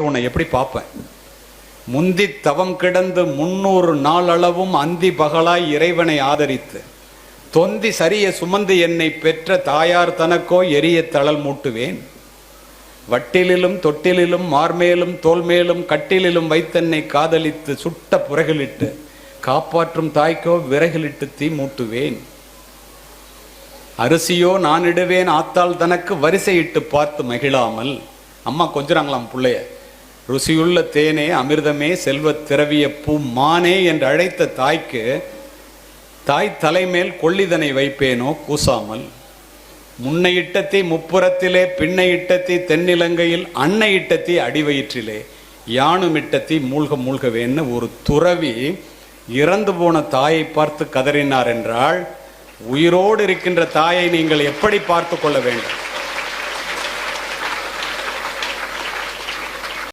உன்னை எப்படி பார்ப்பேன்? முந்தி தவம் கிடந்து 300 நாளளவும் அந்தி பகலாய் இறைவனை ஆதரித்து தொந்தி சரிய சுமந்து என்னை பெற்ற தாயார் தனக்கோ எரிய தளல் மூட்டுவேன். வட்டிலிலும் தொட்டிலிலும் மார்மேலும் தோல்மேலும் கட்டிலிலும் வைத்தென்னை காதலித்து சுட்ட புறகிலிட்டு காப்பாற்றும் தாய்க்கோ விறகிலிட்டு தீ மூட்டுவேன். அரிசியோ நான் இடுவேன் ஆத்தாள் தனக்கு வரிசையிட்டு பார்த்து மகிழாமல். அம்மா கொஞ்சறாங்களாம் பிள்ளைய. ருசியுள்ள தேனே அமிர்தமே செல்வத் திரவிய பூ மானே என்று அழைத்த தாய்க்கு தாய் தலைமேல் கொள்ளிதனை வைப்பேனோ கூசாமல். முன்னை இட்டத்தி முப்புறத்திலே பின்னை இட்டத்தி தென்னிலங்கையில் அன்னை இட்டத்தி அடிவயிற்றிலே யானும் இட்டத்தி மூழ்க மூழ்கவேன்னு ஒரு துறவி இறந்து போன தாயை பார்த்து கதறினார் என்றால், உயிரோடு இருக்கின்ற தாயை நீங்கள் எப்படி பார்த்து கொள்ள வேண்டும்?